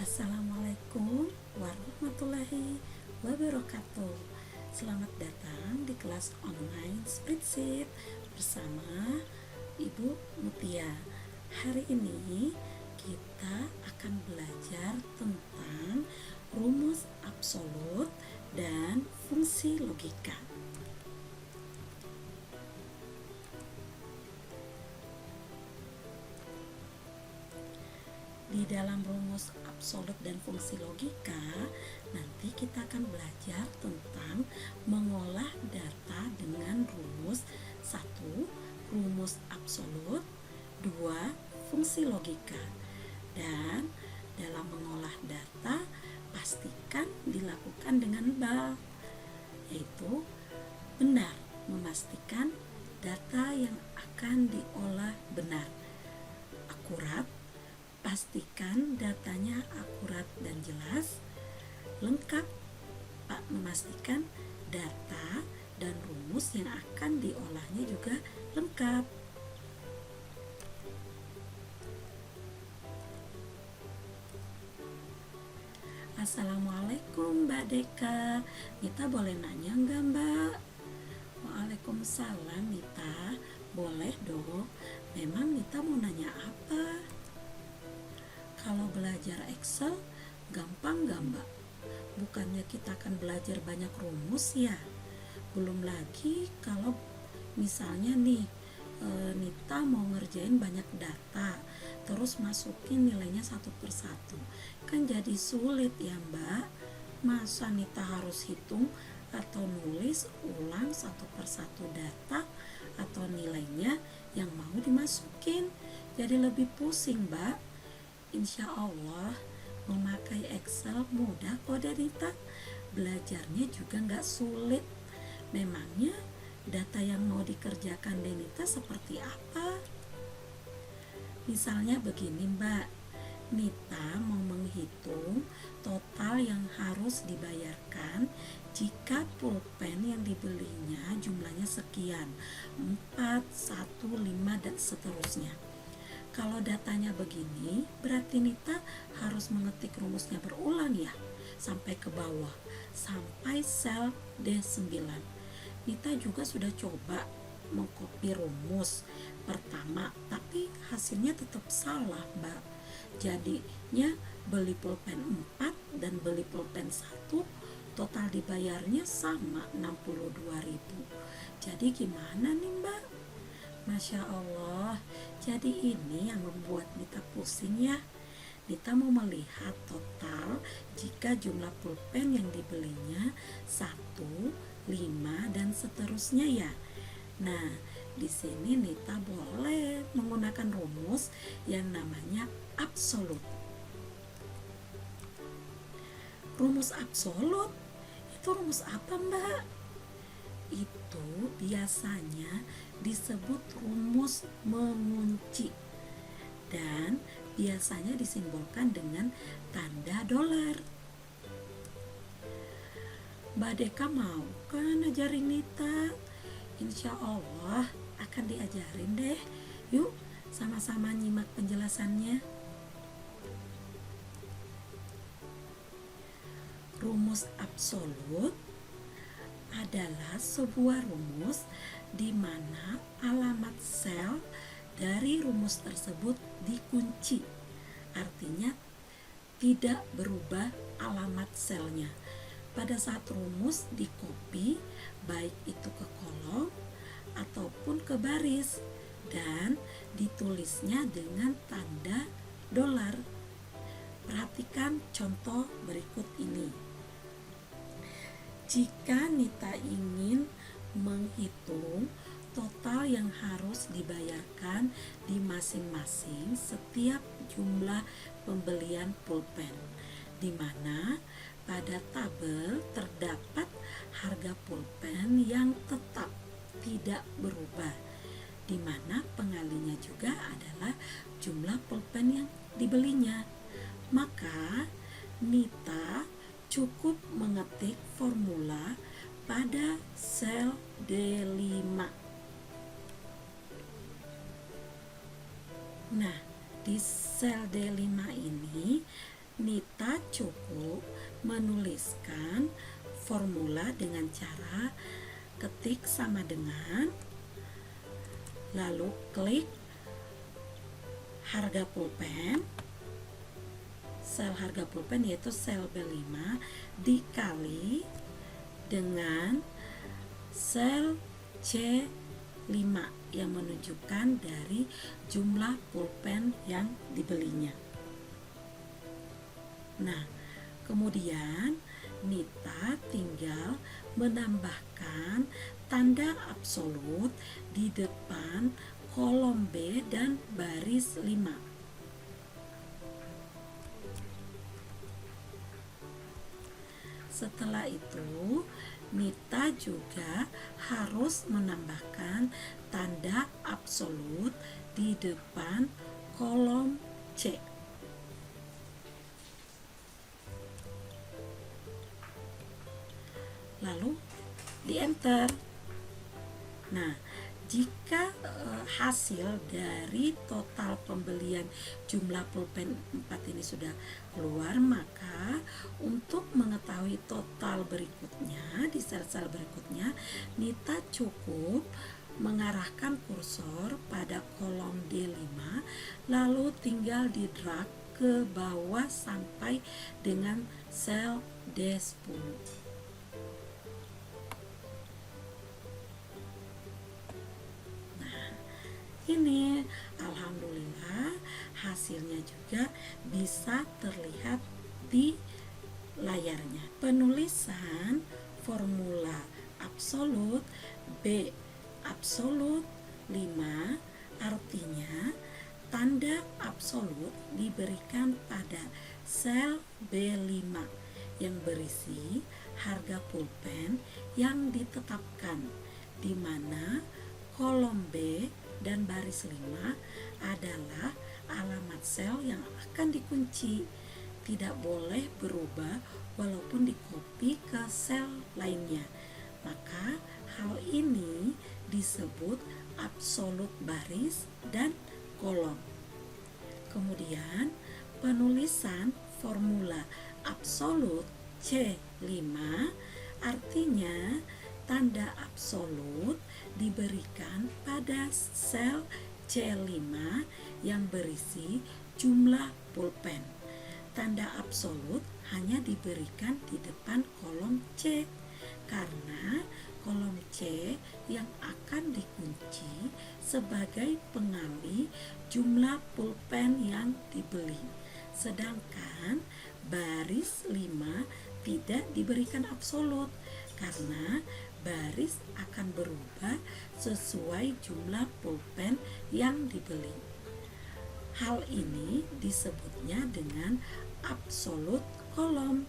Assalamualaikum warahmatullahi wabarakatuh. Selamat datang di kelas online Spreadsheet bersama Ibu Mutia. Hari ini kita akan belajar tentang rumus absolut dan fungsi logika. Di dalam rumus absolut dan fungsi logika, nanti kita akan belajar tentang mengolah data dengan rumus 1, rumus absolut, 2, fungsi logika. Dan dalam mengolah data, pastikan dilakukan dengan bal, yaitu benar, memastikan data yang akan diolah benar, akurat, pastikan datanya akurat dan jelas, lengkap, memastikan data dan rumus yang akan diolahnya juga lengkap. Assalamualaikum Mbak Deka, Nita boleh nanya enggak Mbak? Waalaikumsalam Nita, boleh dong. Memang Nita mau nanya apa? Kalau belajar Excel gampang gak Mbak? Bukannya kita akan belajar banyak rumus ya? Belum lagi kalau misalnya nih Nita mau ngerjain banyak data, terus masukin nilainya satu persatu, kan jadi sulit ya Mbak. Masa Nita harus hitung atau nulis ulang satu persatu data atau nilainya yang mau dimasukin, jadi lebih pusing Mbak. Insya Allah memakai Excel mudah kok Nita, belajarnya juga nggak sulit. Memangnya data yang mau dikerjakan Denita seperti apa? Misalnya begini Mbak, Nita mau menghitung total yang harus dibayarkan jika pulpen yang dibelinya jumlahnya sekian, 4, 1, 5 dan seterusnya. Kalau datanya begini, berarti Nita harus mengetik rumusnya berulang ya, sampai ke bawah, sampai sel D9. Nita juga sudah coba mengcopy rumus pertama, tapi hasilnya tetap salah Mbak. Jadinya beli pulpen 4 dan beli pulpen 1, total dibayarnya sama 62.000. Jadi gimana nih Mbak? Masya Allah, jadi ini yang membuat Nita pusing ya. Nita mau melihat total jika jumlah pulpen yang dibelinya 1, 5 dan seterusnya ya. Nah, di sini Nita boleh menggunakan rumus yang namanya absolut. Rumus absolut? Itu rumus apa Mbak? Itu biasanya disebut rumus mengunci dan biasanya disimbolkan dengan tanda dolar. Mbak Deka mau kan ajarin Nita? Insya Allah akan diajarin deh. Yuk sama-sama nyimak penjelasannya. Rumus absolut adalah sebuah rumus di mana alamat sel dari rumus tersebut dikunci. Artinya tidak berubah alamat selnya. Pada saat rumus di-copy, baik itu ke kolom ataupun ke baris, dan ditulisnya dengan tanda dolar. Perhatikan contoh berikut ini. Jika Nita ingin menghitung total yang harus dibayarkan di masing-masing setiap jumlah pembelian pulpen, di mana pada tabel terdapat harga pulpen yang tetap tidak berubah, di mana pengalinya juga adalah jumlah pulpen yang dibelinya. Maka Nita cukup mengetik formula pada sel D5. Nah, di sel D5 ini Nita cukup menuliskan formula dengan cara ketik sama dengan, lalu klik harga pulpen, sel harga pulpen yaitu sel B5 dikali dengan sel C5 yang menunjukkan dari jumlah pulpen yang dibelinya. Nah, kemudian Nita tinggal menambahkan tanda absolut di depan kolom B dan baris 5. Setelah itu, Nita juga harus menambahkan tanda absolut di depan kolom C. Lalu di enter. Nah, jika hasil dari total pembelian jumlah pulpen 4 ini sudah keluar, maka untuk mengetahui total berikutnya di sel-sel berikutnya, Nita cukup mengarahkan kursor pada kolom D5, lalu tinggal di drag ke bawah sampai dengan sel D10. Ini alhamdulillah hasilnya juga bisa terlihat di layarnya. Penulisan formula absolut B absolut 5 artinya tanda absolut diberikan pada sel B5 yang berisi harga pulpen yang ditetapkan, di mana kolom B dan baris 5 adalah alamat sel yang akan dikunci, tidak boleh berubah walaupun dikopi ke sel lainnya. Maka hal ini disebut absolut baris dan kolom. Kemudian penulisan formula absolut C5 artinya tanda absolut diberikan pada sel C5 yang berisi jumlah pulpen. Tanda absolut hanya diberikan di depan kolom C karena kolom C yang akan dikunci sebagai pengali jumlah pulpen yang dibeli. Sedangkan baris 5 tidak diberikan absolut karena baris akan berubah sesuai jumlah pulpen yang dibeli. Hal ini disebutnya dengan absolut kolom.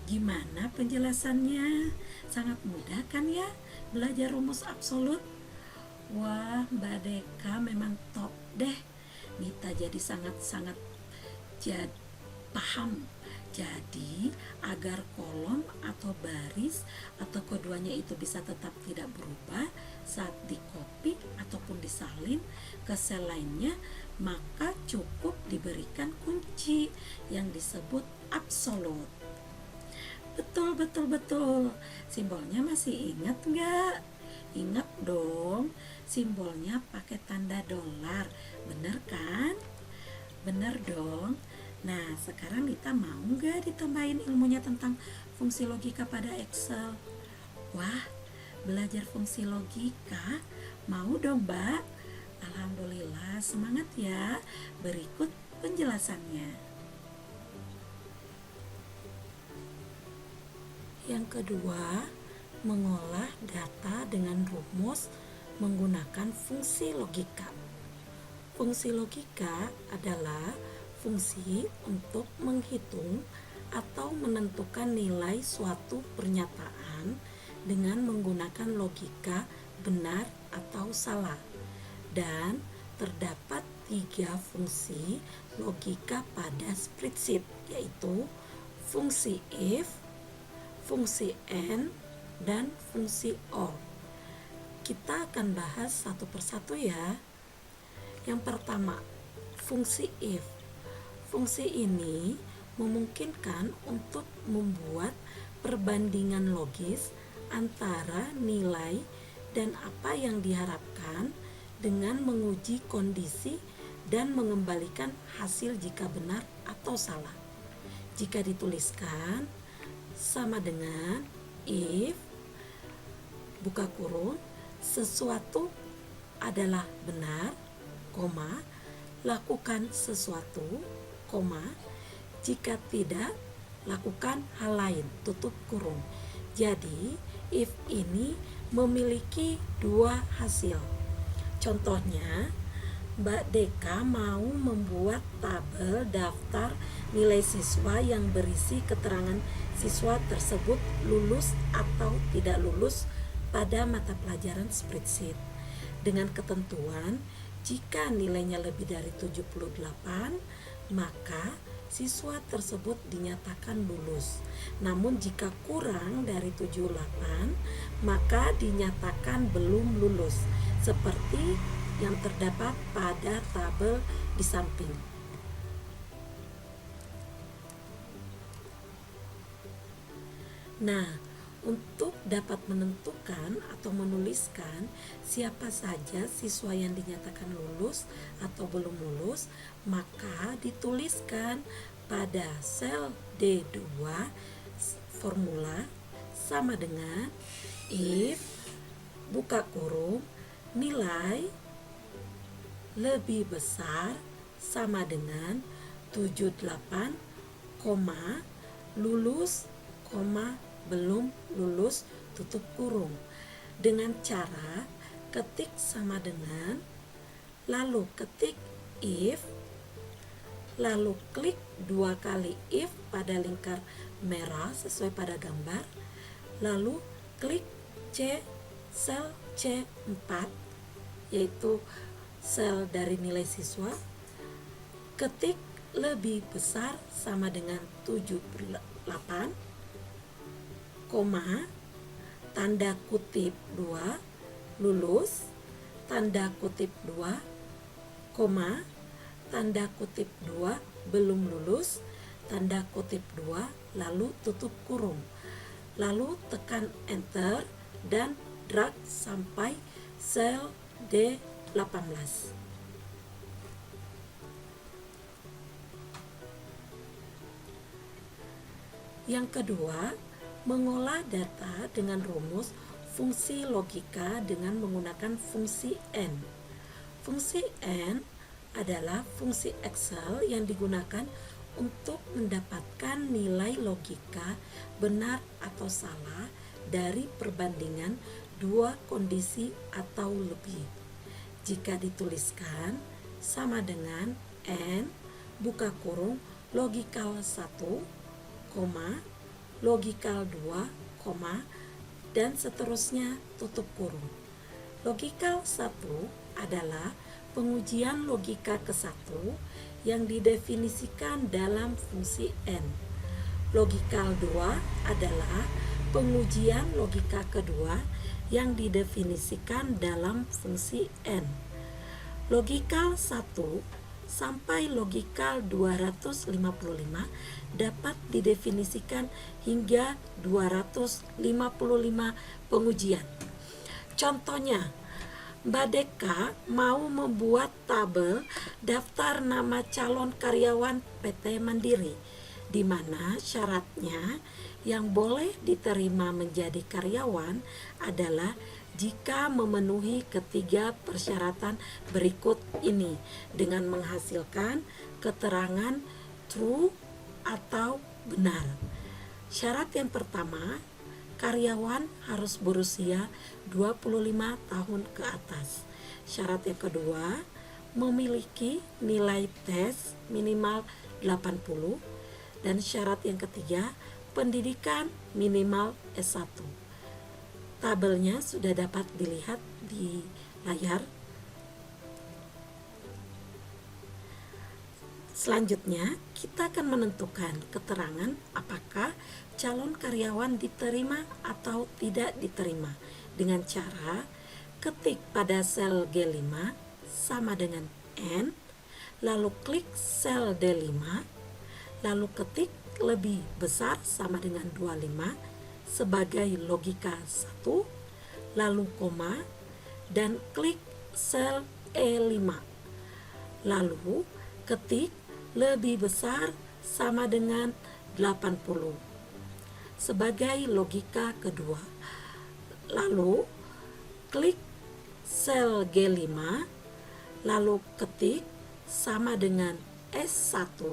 Gimana penjelasannya? Sangat mudah kan ya belajar rumus absolut? Wah, Mbak Deka memang top deh. Nita jadi sangat-sangat paham. Jadi agar kolom atau baris atau keduanya itu bisa tetap tidak berubah saat dikopi ataupun disalin ke sel lainnya, maka cukup diberikan kunci yang disebut absolut. Betul. Simbolnya masih ingat nggak? Ingat dong, simbolnya pakai tanda dolar. Bener kan? Bener dong. Nah, sekarang Nita mau nggak ditambahin ilmunya tentang fungsi logika pada Excel? Wah, belajar fungsi logika? Mau dong, Mbak? Alhamdulillah, semangat ya. Berikut penjelasannya. Yang kedua, mengolah data dengan rumus menggunakan fungsi logika. Fungsi logika adalah fungsi untuk menghitung atau menentukan nilai suatu pernyataan dengan menggunakan logika benar atau salah. Dan terdapat 3 fungsi logika pada spreadsheet, yaitu fungsi if, fungsi and, dan fungsi or. Kita akan bahas satu persatu ya. Yang pertama, fungsi if. Fungsi ini memungkinkan untuk membuat perbandingan logis antara nilai dan apa yang diharapkan dengan menguji kondisi dan mengembalikan hasil jika benar atau salah. Jika dituliskan sama dengan if buka kurung sesuatu adalah benar, koma, lakukan sesuatu, koma, jika tidak, lakukan hal lain, tutup kurung. Jadi, if ini memiliki dua hasil. Contohnya, Mbak Deka mau membuat tabel daftar nilai siswa yang berisi keterangan siswa tersebut lulus atau tidak lulus pada mata pelajaran spreadsheet. Dengan ketentuan, jika nilainya lebih dari 78, maka siswa tersebut dinyatakan lulus. Namun jika kurang dari 78, maka dinyatakan belum lulus, seperti yang terdapat pada tabel di samping. Nah, untuk dapat menentukan atau menuliskan siapa saja siswa yang dinyatakan lulus atau belum lulus, maka dituliskan pada sel D2 formula sama dengan if buka kurung nilai lebih besar sama dengan 78, lulus, belum lulus, tutup kurung. Dengan cara ketik sama dengan, lalu ketik if, lalu klik 2 kali if pada lingkar merah sesuai pada gambar, lalu klik sel C4 yaitu sel dari nilai siswa, ketik lebih besar sama dengan 78, koma, tanda kutip 2, lulus, tanda kutip 2, koma, tanda kutip 2, belum lulus, tanda kutip 2, lalu tutup kurung. Lalu tekan enter dan drag sampai sel D18. Yang kedua, mengolah data dengan rumus fungsi logika dengan menggunakan fungsi N. Fungsi N adalah fungsi Excel yang digunakan untuk mendapatkan nilai logika benar atau salah dari perbandingan dua kondisi atau lebih. Jika dituliskan sama dengan N buka kurung logikal 1, logikal 2, dan seterusnya tutup kurung. Logikal 1 adalah pengujian logika ke-1 yang didefinisikan dalam fungsi N. Logikal 2 adalah pengujian logika kedua yang didefinisikan dalam fungsi N. Logikal 1 sampai logikal 255 dapat didefinisikan hingga 255 pengujian. Contohnya, Mbak Deka mau membuat tabel daftar nama calon karyawan PT Mandiri, di mana syaratnya yang boleh diterima menjadi karyawan adalah jika memenuhi ketiga persyaratan berikut ini dengan menghasilkan keterangan true atau benar. Syarat yang pertama, karyawan harus berusia 25 tahun ke atas. Syarat yang kedua, memiliki nilai tes minimal 80. Dan syarat yang ketiga, pendidikan minimal S1. Tabelnya sudah dapat dilihat di layar. Selanjutnya, kita akan menentukan keterangan apakah calon karyawan diterima atau tidak diterima dengan cara ketik pada sel G5 sama dengan N, lalu klik sel D5, lalu ketik lebih besar sama dengan 25 sebagai logika 1, lalu koma, dan klik sel E5. Lalu ketik lebih besar sama dengan 80 sebagai logika kedua. Lalu klik sel G5, lalu ketik sama dengan S1,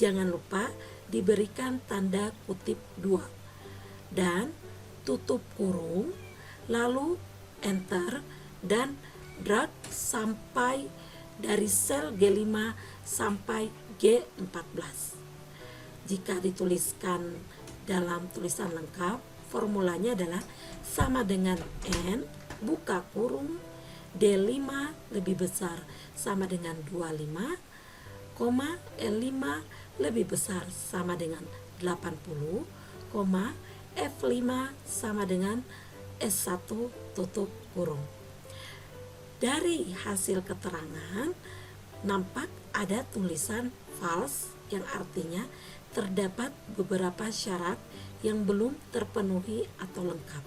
jangan lupa diberikan tanda kutip 2 dan tutup kurung, lalu enter dan drag sampai dari sel G5 sampai G14. Jika dituliskan dalam tulisan lengkap, formulanya adalah sama dengan N buka kurung D5 lebih besar sama dengan 25, L5 lebih besar sama dengan 80, F5 sama dengan S1 tutup kurung. Dari hasil keterangan nampak ada tulisan false yang artinya terdapat beberapa syarat yang belum terpenuhi atau lengkap,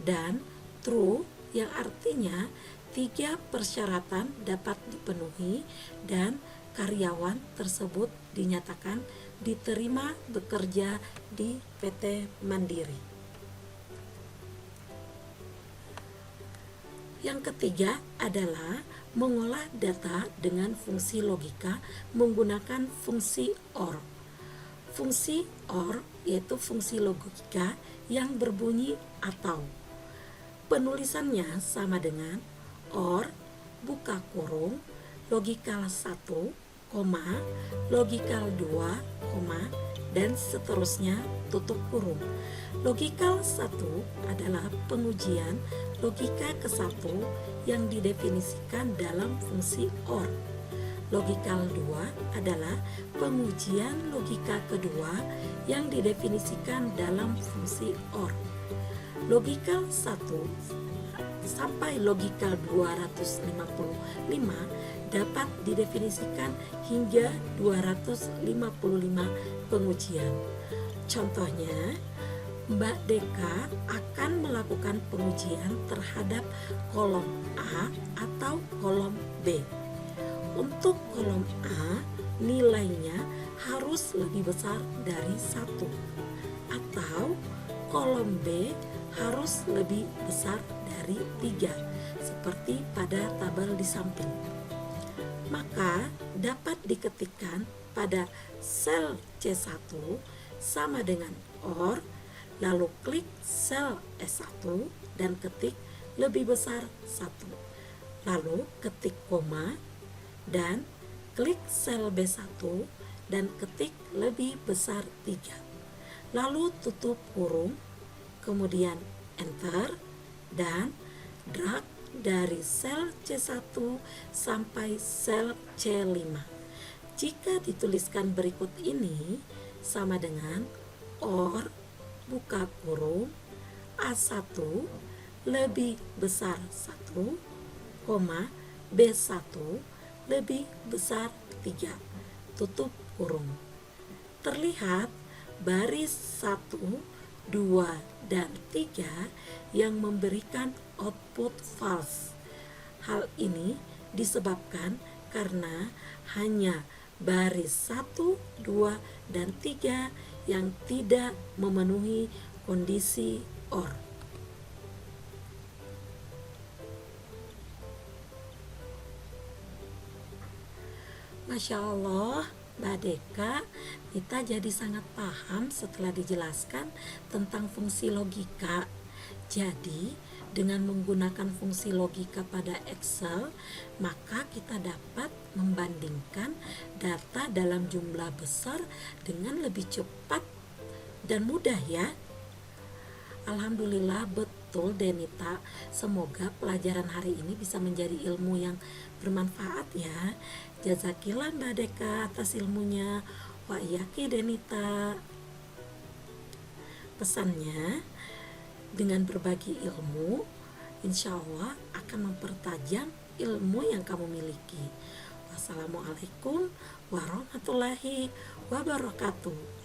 dan true yang artinya 3 persyaratan dapat dipenuhi dan karyawan tersebut dinyatakan diterima bekerja di PT Mandiri. Yang ketiga adalah mengolah data dengan fungsi logika menggunakan fungsi OR. Fungsi OR yaitu fungsi logika yang berbunyi atau. Penulisannya sama dengan OR buka kurung logikal 1, logikal 2, dan seterusnya tutup kurung. Logikal 1 adalah pengujian logika ke-1 yang didefinisikan dalam fungsi OR. Logikal 2 adalah pengujian logika kedua yang didefinisikan dalam fungsi OR. Logikal 1 sampai logikal 255 dapat didefinisikan hingga 255 pengujian. Contohnya, Mbak Deka akan melakukan pengujian terhadap kolom A atau kolom B. Untuk kolom A, nilainya harus lebih besar dari 1, atau kolom B harus lebih besar dari 3, seperti pada tabel di samping. Maka dapat diketikkan pada sel C1 sama dengan OR, lalu klik sel S1 dan ketik lebih besar 1. Lalu ketik koma dan klik sel B1 dan ketik lebih besar 3. Lalu tutup kurung, kemudian enter dan drag dari sel C1 sampai sel C5. Jika dituliskan berikut ini sama dengan OR buka kurung A1 lebih besar 1, B1 lebih besar 3, tutup kurung. Terlihat baris 1, 2, dan 3 yang memberikan output false. Hal ini disebabkan karena hanya baris 1, 2, dan 3 yang tidak memenuhi kondisi OR. Masya Allah, Mbak Deka, kita jadi sangat paham setelah dijelaskan tentang fungsi logika. Jadi, dengan menggunakan fungsi logika pada Excel, maka kita dapat membandingkan data dalam jumlah besar dengan lebih cepat dan mudah ya. Alhamdulillah, betul Denita. Semoga pelajaran hari ini bisa menjadi ilmu yang bermanfaat ya. Jazakillah Mbak Deka atas ilmunya. Wa iyaki Denita. Pesannya, dengan berbagi ilmu insya Allah akan mempertajam ilmu yang kamu miliki. Wassalamualaikum warahmatullahi wabarakatuh.